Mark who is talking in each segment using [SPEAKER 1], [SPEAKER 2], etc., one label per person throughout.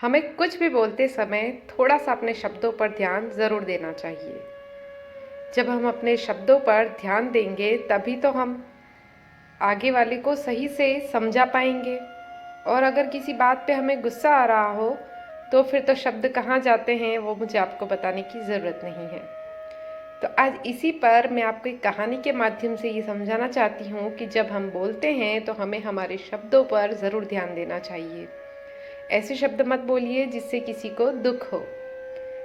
[SPEAKER 1] हमें कुछ भी बोलते समय थोड़ा सा अपने शब्दों पर ध्यान ज़रूर देना चाहिए। जब हम अपने शब्दों पर ध्यान देंगे तभी तो हम आगे वाले को सही से समझा पाएंगे। और अगर किसी बात पे हमें गुस्सा आ रहा हो तो फिर तो शब्द कहाँ जाते हैं वो मुझे आपको बताने की ज़रूरत नहीं है। तो आज इसी पर मैं आपको एक कहानी के माध्यम से ये समझाना चाहती हूँ कि जब हम बोलते हैं तो हमें हमारे शब्दों पर ज़रूर ध्यान देना चाहिए। ऐसे शब्द मत बोलिए जिससे किसी को दुख हो।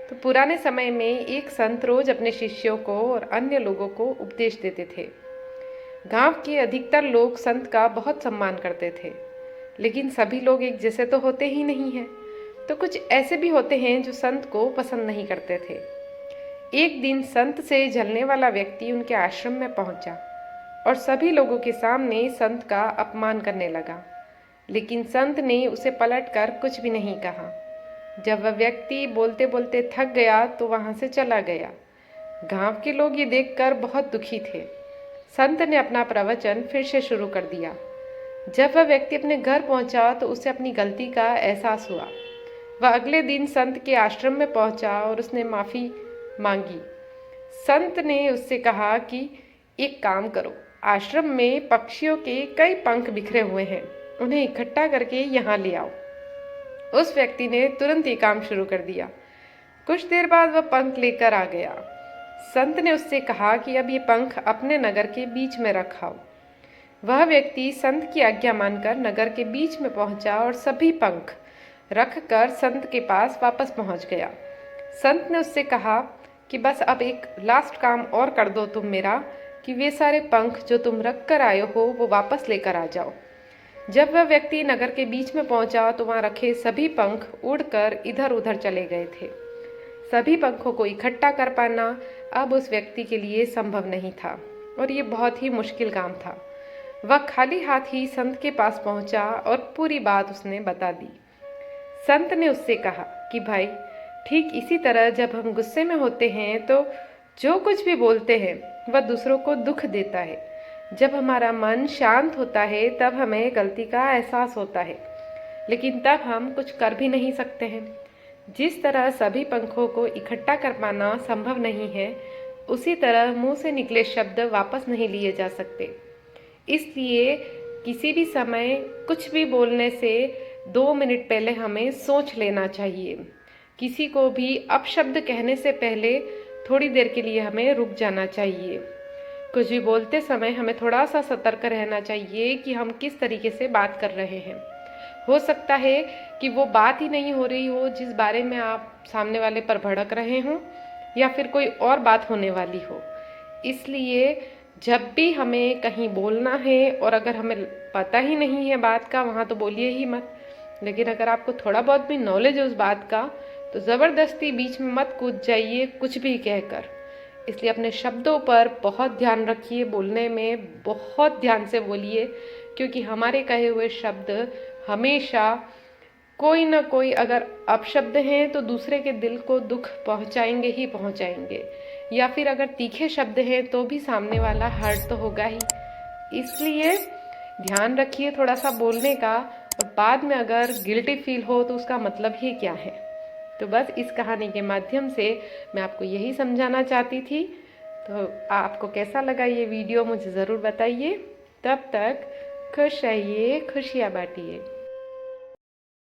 [SPEAKER 1] तो पुराने समय में एक संत रोज अपने शिष्यों को और अन्य लोगों को उपदेश देते थे। गांव के अधिकतर लोग संत का बहुत सम्मान करते थे, लेकिन सभी लोग एक जैसे तो होते ही नहीं हैं। तो कुछ ऐसे भी होते हैं जो संत को पसंद नहीं करते थे। एक दिन संत से जलने वाला व्यक्ति उनके आश्रम में पहुंचा और सभी लोगों के सामने संत का अपमान करने लगा, लेकिन संत ने उसे पलटकर कुछ भी नहीं कहा। जब वह व्यक्ति बोलते बोलते थक गया तो वहां से चला गया। गांव के लोग ये देखकर बहुत दुखी थे। संत ने अपना प्रवचन फिर से शुरू कर दिया। जब वह व्यक्ति अपने घर पहुंचा तो उसे अपनी गलती का एहसास हुआ। वह अगले दिन संत के आश्रम में पहुंचा और उसने माफ़ी मांगी। संत ने उससे कहा कि एक काम करो, आश्रम में पक्षियों के कई पंख बिखरे हुए हैं, उन्हें इकट्ठा करके यहाँ ले आओ। उस व्यक्ति ने तुरंत ही काम शुरू कर दिया। कुछ देर बाद वह पंख लेकर आ गया। संत ने उससे कहा कि अब ये पंख अपने नगर के बीच में रखाओ। वह व्यक्ति संत की आज्ञा मानकर नगर के बीच में पहुंचा और सभी पंख रखकर संत के पास वापस पहुंच गया। संत ने उससे कहा कि बस अब एक लास्ट काम और कर दो तुम मेरा, कि वे सारे पंख जो तुम रख कर आए हो वो वापस लेकर आ जाओ। जब वह व्यक्ति नगर के बीच में पहुंचा तो वहां रखे सभी पंख उड़कर इधर उधर चले गए थे। सभी पंखों को इकट्ठा कर पाना अब उस व्यक्ति के लिए संभव नहीं था और ये बहुत ही मुश्किल काम था। वह खाली हाथ ही संत के पास पहुंचा और पूरी बात उसने बता दी। संत ने उससे कहा कि भाई, ठीक इसी तरह जब हम गुस्से में होते हैं तो जो कुछ भी बोलते हैं वह दूसरों को दुख देता है। जब हमारा मन शांत होता है तब हमें गलती का एहसास होता है, लेकिन तब हम कुछ कर भी नहीं सकते हैं। जिस तरह सभी पंखों को इकट्ठा कर पाना संभव नहीं है, उसी तरह मुंह से निकले शब्द वापस नहीं लिए जा सकते। इसलिए किसी भी समय कुछ भी बोलने से 2 मिनट पहले हमें सोच लेना चाहिए। किसी को भी अपशब्द कहने से पहले थोड़ी देर के लिए हमें रुक जाना चाहिए। कुछ भी बोलते समय हमें थोड़ा सा सतर्क रहना चाहिए कि हम किस तरीके से बात कर रहे हैं। हो सकता है कि वो बात ही नहीं हो रही हो जिस बारे में आप सामने वाले पर भड़क रहे हों, या फिर कोई और बात होने वाली हो। इसलिए जब भी हमें कहीं बोलना है और अगर हमें पता ही नहीं है बात का, वहाँ तो बोलिए ही मत। लेकिन अगर आपको थोड़ा बहुत भी नॉलेज है उस बात का तो ज़बरदस्ती बीच में मत कूद जाइए कुछ भी कहकर। इसलिए अपने शब्दों पर बहुत ध्यान रखिए, बोलने में बहुत ध्यान से बोलिए, क्योंकि हमारे कहे हुए शब्द हमेशा कोई ना कोई अगर अपशब्द हैं तो दूसरे के दिल को दुख पहुंचाएंगे ही पहुंचाएंगे, या फिर अगर तीखे शब्द हैं तो भी सामने वाला हर्ट तो होगा ही। इसलिए ध्यान रखिए थोड़ा सा बोलने का, और बाद में अगर गिल्टी फील हो तो उसका मतलब ही क्या है। तो बस इस कहानी के माध्यम से मैं आपको यही समझाना चाहती थी। तो आपको कैसा लगा ये वीडियो मुझे ज़रूर बताइए। तब तक खुश रहिए, खुशियाँ बांटिए।